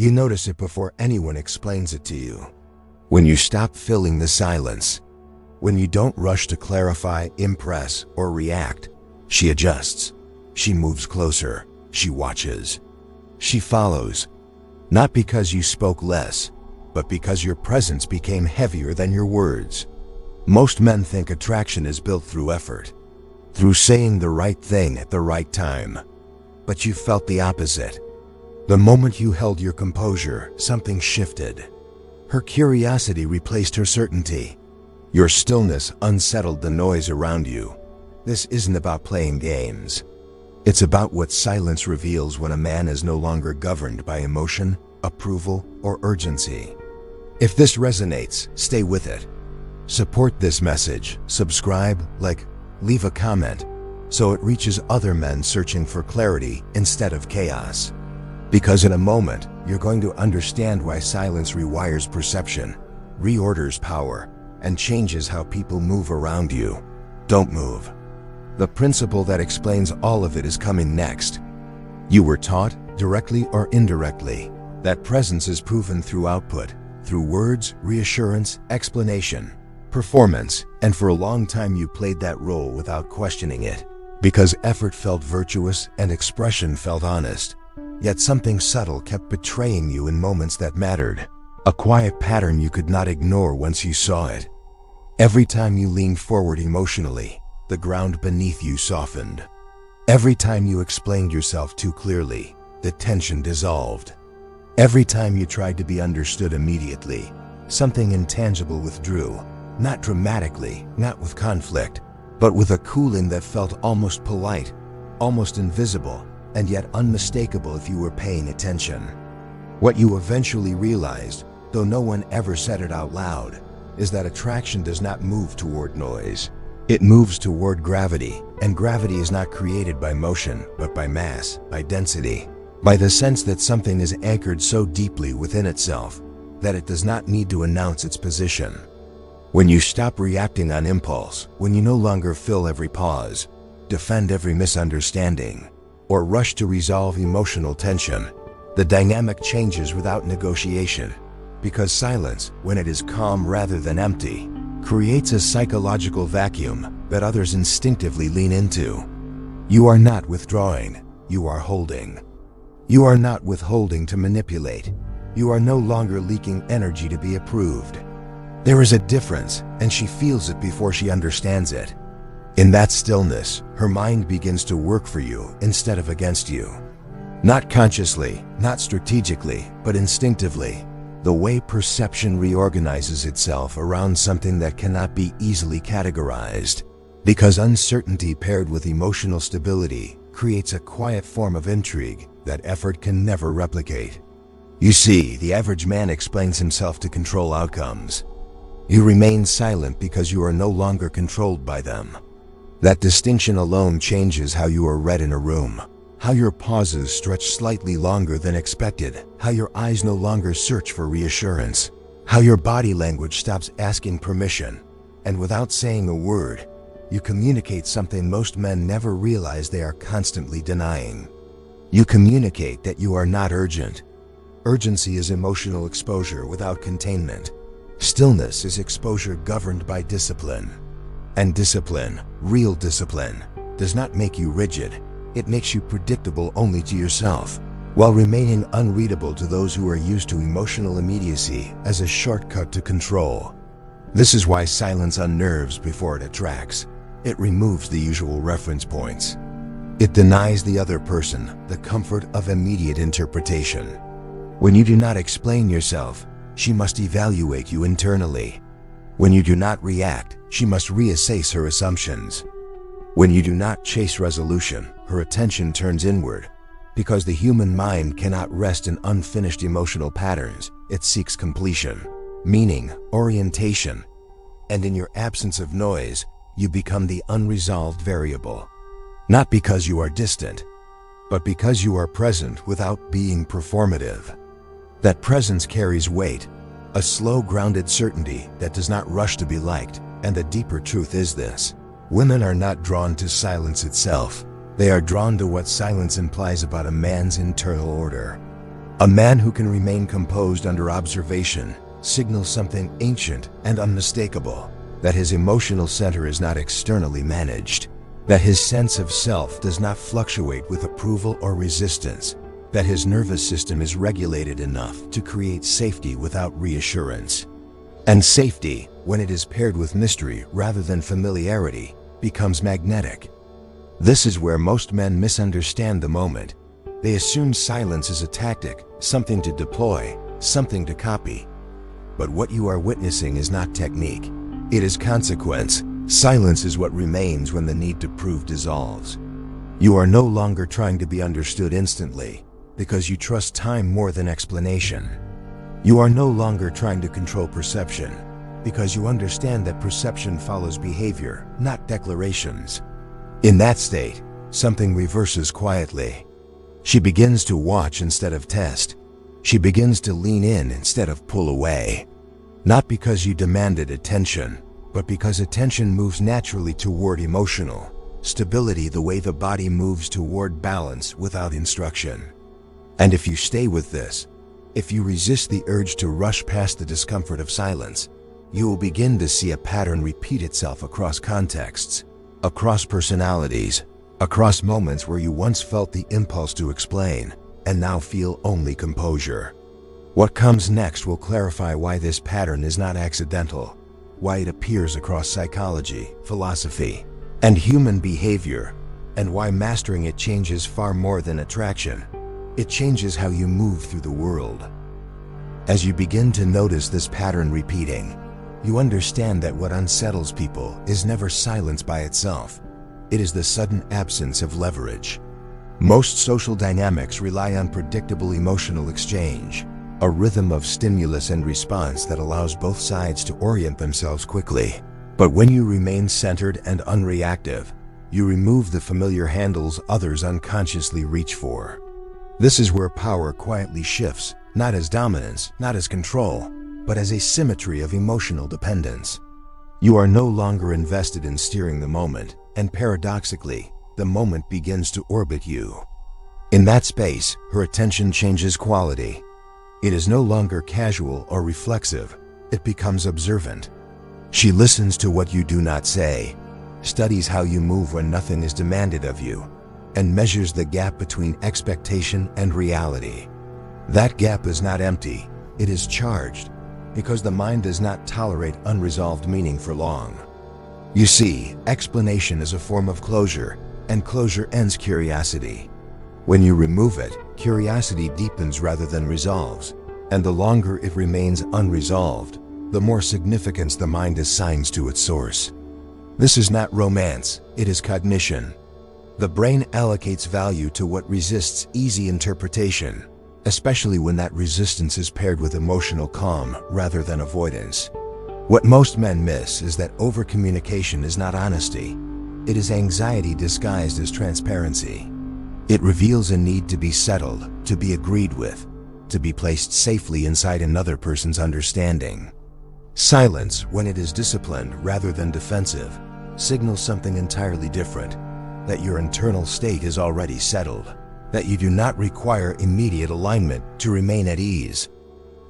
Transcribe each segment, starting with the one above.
You notice it before anyone explains it to you. When you stop filling the silence, when you don't rush to clarify, impress, or react, she adjusts. She moves closer. She watches. She follows. Not because you spoke less, but because your presence became heavier than your words. Most men think attraction is built through effort, through saying the right thing at the right time. But you felt the opposite. The moment you held your composure, something shifted. Her curiosity replaced her certainty. Your stillness unsettled the noise around you. This isn't about playing games. It's about what silence reveals when a man is no longer governed by emotion, approval, or urgency. If this resonates, stay with it. Support this message, subscribe, like, leave a comment, so it reaches other men searching for clarity instead of chaos. Because in a moment, you're going to understand why silence rewires perception, reorders power, and changes how people move around you. Don't move. The principle that explains all of it is coming next. You were taught, directly or indirectly, that presence is proven through output, through words, reassurance, explanation, performance, and for a long time you played that role without questioning it, because effort felt virtuous and expression felt honest. Yet something subtle kept betraying you in moments that mattered, a quiet pattern you could not ignore once you saw it. Every time you leaned forward emotionally, the ground beneath you softened. Every time you explained yourself too clearly, the tension dissolved. Every time you tried to be understood immediately, something intangible withdrew, not dramatically, not with conflict, but with a cooling that felt almost polite, almost invisible, and yet unmistakable if you were paying attention. What you eventually realized, though no one ever said it out loud, is that attraction does not move toward noise. It moves toward gravity, and gravity is not created by motion, but by mass, by density, by the sense that something is anchored so deeply within itself that it does not need to announce its position. When you stop reacting on impulse, when you no longer fill every pause, defend every misunderstanding, or rush to resolve emotional tension, the dynamic changes without negotiation, because silence, when it is calm rather than empty, creates a psychological vacuum that others instinctively lean into. You are not withdrawing, you are holding. You are not withholding to manipulate. You are no longer leaking energy to be approved. There is a difference, and she feels it before she understands it. In that stillness, her mind begins to work for you instead of against you. Not consciously, not strategically, but instinctively. The way perception reorganizes itself around something that cannot be easily categorized. Because uncertainty paired with emotional stability creates a quiet form of intrigue that effort can never replicate. You see, the average man explains himself to control outcomes. You remain silent because you are no longer controlled by them. That distinction alone changes how you are read in a room, how your pauses stretch slightly longer than expected, how your eyes no longer search for reassurance, how your body language stops asking permission, and without saying a word, you communicate something most men never realize they are constantly denying. You communicate that you are not urgent. Urgency is emotional exposure without containment. Stillness is exposure governed by discipline. And discipline, real discipline, does not make you rigid. It makes you predictable only to yourself, while remaining unreadable to those who are used to emotional immediacy as a shortcut to control. This is why silence unnerves before it attracts. It removes the usual reference points. It denies the other person the comfort of immediate interpretation. When you do not explain yourself, she must evaluate you internally. When you do not react, she must reassess her assumptions. When you do not chase resolution, her attention turns inward. Because the human mind cannot rest in unfinished emotional patterns, it seeks completion, meaning, orientation. And in your absence of noise, you become the unresolved variable. Not because you are distant, but because you are present without being performative. That presence carries weight, a slow, grounded certainty that does not rush to be liked. And the deeper truth is this: women are not drawn to silence itself. They are drawn to what silence implies about a man's internal order. A man who can remain composed under observation signals something ancient and unmistakable, that his emotional center is not externally managed, that his sense of self does not fluctuate with approval or resistance, that his nervous system is regulated enough to create safety without reassurance. And safety, when it is paired with mystery rather than familiarity, becomes magnetic. This is where most men misunderstand the moment. They assume silence is a tactic, something to deploy, something to copy. But what you are witnessing is not technique. It is consequence. Silence is what remains when the need to prove dissolves. You are no longer trying to be understood instantly because you trust time more than explanation. You are no longer trying to control perception because you understand that perception follows behavior, not declarations. In that state, something reverses quietly. She begins to watch instead of test. She begins to lean in instead of pull away. Not because you demanded attention, but because attention moves naturally toward emotional stability the way the body moves toward balance without instruction. And if you stay with this, if you resist the urge to rush past the discomfort of silence, you will begin to see a pattern repeat itself across contexts, across personalities, across moments where you once felt the impulse to explain and now feel only composure. What comes next will clarify why this pattern is not accidental, why it appears across psychology, philosophy, and human behavior, and why mastering it changes far more than attraction. It changes how you move through the world. As you begin to notice this pattern repeating, you understand that what unsettles people is never silence by itself. It is the sudden absence of leverage. Most social dynamics rely on predictable emotional exchange, a rhythm of stimulus and response that allows both sides to orient themselves quickly. But when you remain centered and unreactive, you remove the familiar handles others unconsciously reach for. This is where power quietly shifts, not as dominance, not as control, but as a symmetry of emotional dependence. You are no longer invested in steering the moment, and paradoxically, the moment begins to orbit you. In that space, her attention changes quality. It is no longer casual or reflexive, it becomes observant. She listens to what you do not say, studies how you move when nothing is demanded of you, and measures the gap between expectation and reality. That gap is not empty, it is charged, because the mind does not tolerate unresolved meaning for long. You see, explanation is a form of closure, and closure ends curiosity. When you remove it, curiosity deepens rather than resolves, and the longer it remains unresolved, the more significance the mind assigns to its source. This is not romance, it is cognition. The brain allocates value to what resists easy interpretation, especially when that resistance is paired with emotional calm rather than avoidance. What most men miss is that overcommunication is not honesty. It is anxiety disguised as transparency. It reveals a need to be settled, to be agreed with, to be placed safely inside another person's understanding. Silence, when it is disciplined rather than defensive, signals something entirely different, that your internal state is already settled, that you do not require immediate alignment to remain at ease.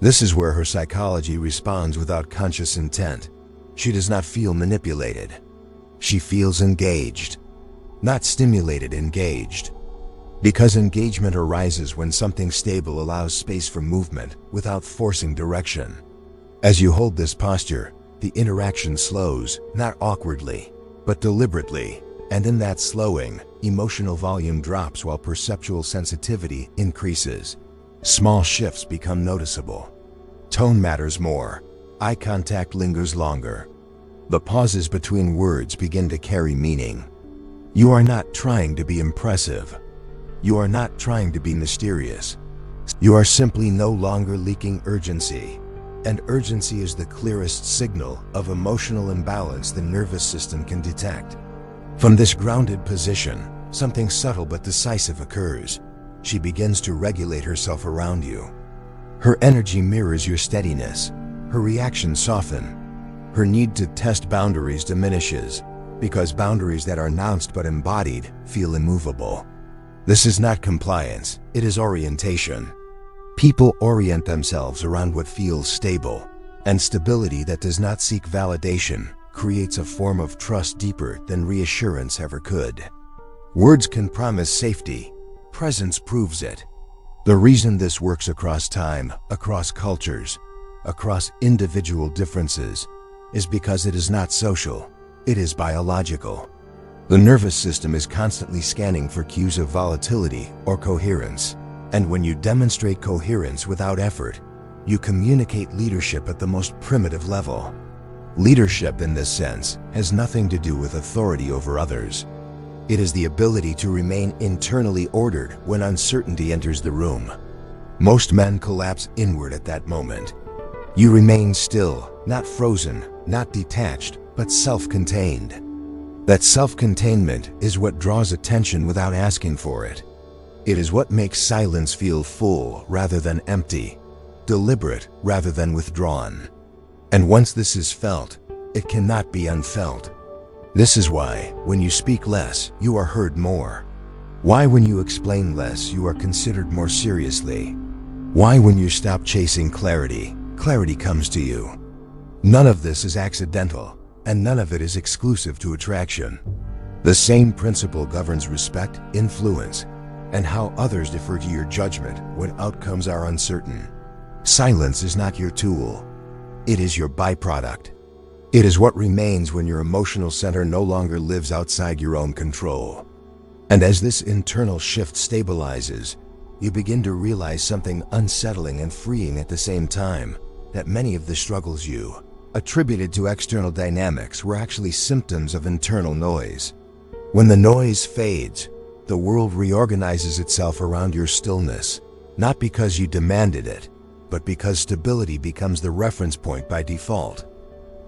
This is where her psychology responds without conscious intent. She does not feel manipulated. She feels engaged, not stimulated, engaged. Because engagement arises when something stable allows space for movement without forcing direction. As you hold this posture, the interaction slows, not awkwardly, but deliberately, and in that slowing, emotional volume drops while perceptual sensitivity increases. Small shifts become noticeable. Tone matters more. Eye contact lingers longer. The pauses between words begin to carry meaning. You are not trying to be impressive. You are not trying to be mysterious. You are simply no longer leaking urgency. And urgency is the clearest signal of emotional imbalance the nervous system can detect. From this grounded position, something subtle but decisive occurs. She begins to regulate herself around you. Her energy mirrors your steadiness. Her reactions soften. Her need to test boundaries diminishes, because boundaries that are announced but embodied feel immovable. This is not compliance, it is orientation. People orient themselves around what feels stable, and stability that does not seek validation creates a form of trust deeper than reassurance ever could. Words can promise safety. Presence proves it. The reason this works across time, across cultures, across individual differences, is because it is not social, it is biological. The nervous system is constantly scanning for cues of volatility or coherence. And when you demonstrate coherence without effort, you communicate leadership at the most primitive level. Leadership in this sense has nothing to do with authority over others. It is the ability to remain internally ordered when uncertainty enters the room. Most men collapse inward at that moment. You remain still, not frozen, not detached, but self-contained. That self-containment is what draws attention without asking for it. It is what makes silence feel full rather than empty, deliberate rather than withdrawn. And once this is felt, it cannot be unfelt. This is why, when you speak less, you are heard more. Why, when you explain less, you are considered more seriously. Why, when you stop chasing clarity, clarity comes to you. None of this is accidental, and none of it is exclusive to attraction. The same principle governs respect, influence, and how others defer to your judgment when outcomes are uncertain. Silence is not your tool. It is your byproduct. It is what remains when your emotional center no longer lives outside your own control. And as this internal shift stabilizes, you begin to realize something unsettling and freeing at the same time, that many of the struggles you attributed to external dynamics were actually symptoms of internal noise. When the noise fades, the world reorganizes itself around your stillness, not because you demanded it, but because stability becomes the reference point by default.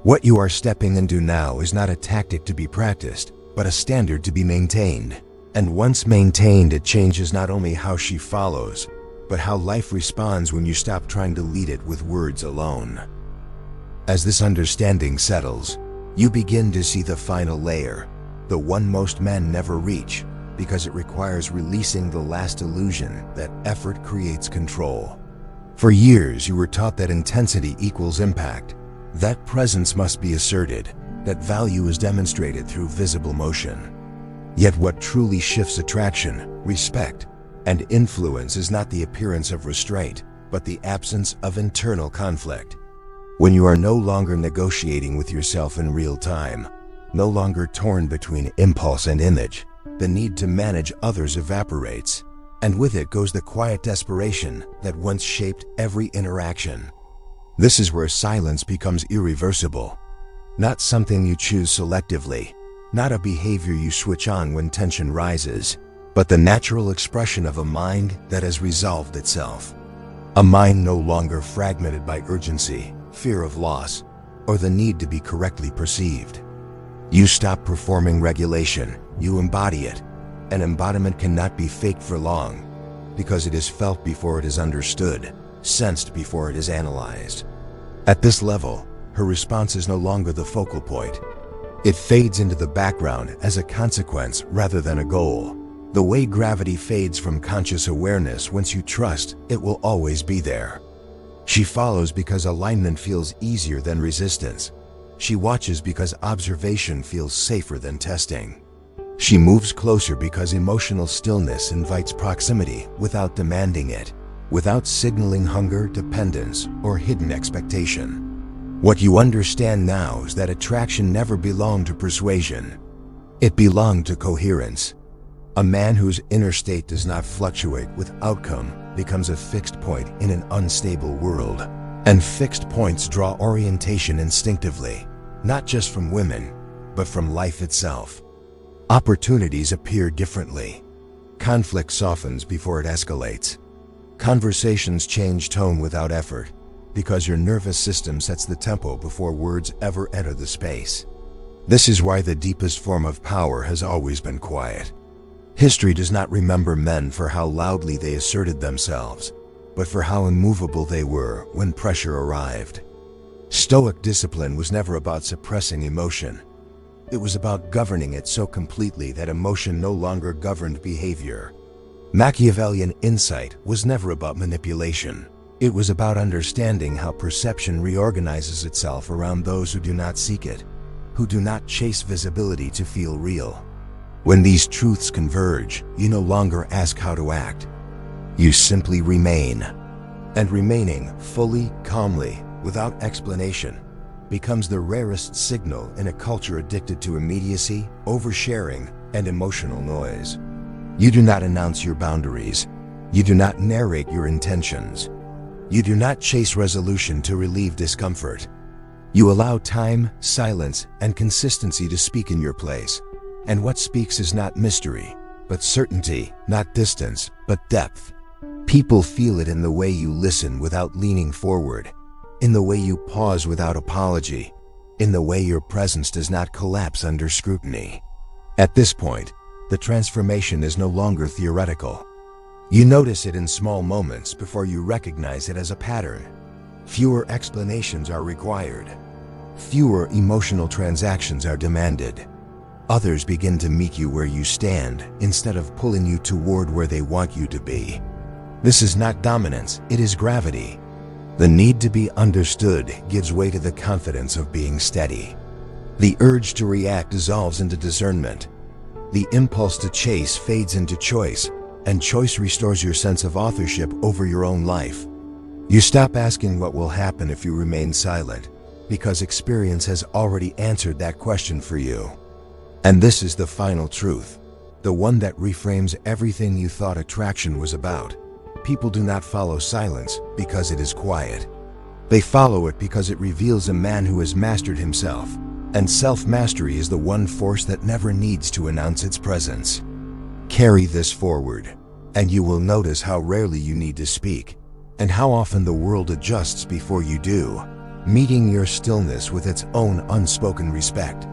What you are stepping into now is not a tactic to be practiced, but a standard to be maintained. And once maintained, it changes not only how she follows, but how life responds when you stop trying to lead it with words alone. As this understanding settles, you begin to see the final layer, the one most men never reach, because it requires releasing the last illusion that effort creates control. For years, you were taught that intensity equals impact, that presence must be asserted, that value is demonstrated through visible motion. Yet what truly shifts attraction, respect, and influence is not the appearance of restraint, but the absence of internal conflict. When you are no longer negotiating with yourself in real time, no longer torn between impulse and image, the need to manage others evaporates, and with it goes the quiet desperation that once shaped every interaction. This is where silence becomes irreversible. Not something you choose selectively, not a behavior you switch on when tension rises, but the natural expression of a mind that has resolved itself. A mind no longer fragmented by urgency, fear of loss, or the need to be correctly perceived. You stop performing regulation, you embody it. An embodiment cannot be faked for long, because it is felt before it is understood, sensed before it is analyzed. At this level, her response is no longer the focal point. It fades into the background as a consequence rather than a goal. The way gravity fades from conscious awareness, once you trust, it will always be there. She follows because alignment feels easier than resistance. She watches because observation feels safer than testing. She moves closer because emotional stillness invites proximity without demanding it, without signaling hunger, dependence, or hidden expectation. What you understand now is that attraction never belonged to persuasion. It belonged to coherence. A man whose inner state does not fluctuate with outcome becomes a fixed point in an unstable world. And fixed points draw orientation instinctively, not just from women, but from life itself. Opportunities appear differently. Conflict softens before it escalates. Conversations change tone without effort, because your nervous system sets the tempo before words ever enter the space. This is why the deepest form of power has always been quiet. History does not remember men for how loudly they asserted themselves, but for how immovable they were when pressure arrived. Stoic discipline was never about suppressing emotion. It was about governing it so completely that emotion no longer governed behavior. Machiavellian insight was never about manipulation. It was about understanding how perception reorganizes itself around those who do not seek it, who do not chase visibility to feel real. When these truths converge, you no longer ask how to act. You simply remain. And remaining fully, calmly, without explanation, becomes the rarest signal in a culture addicted to immediacy, oversharing, and emotional noise. You do not announce your boundaries. You do not narrate your intentions. You do not chase resolution to relieve discomfort. You allow time, silence, and consistency to speak in your place. And what speaks is not mystery, but certainty, not distance, but depth. People feel it in the way you listen without leaning forward, in the way you pause without apology, in the way your presence does not collapse under scrutiny. At this point, the transformation is no longer theoretical. You notice it in small moments before you recognize it as a pattern. Fewer explanations are required. Fewer emotional transactions are demanded. Others begin to meet you where you stand instead of pulling you toward where they want you to be. This is not dominance, it is gravity. The need to be understood gives way to the confidence of being steady. The urge to react dissolves into discernment. The impulse to chase fades into choice, and choice restores your sense of authorship over your own life. You stop asking what will happen if you remain silent, because experience has already answered that question for you. And this is the final truth, the one that reframes everything you thought attraction was about. People do not follow silence because it is quiet. They follow it because it reveals a man who has mastered himself. And self-mastery is the one force that never needs to announce its presence. Carry this forward, and you will notice how rarely you need to speak, and how often the world adjusts before you do, meeting your stillness with its own unspoken respect.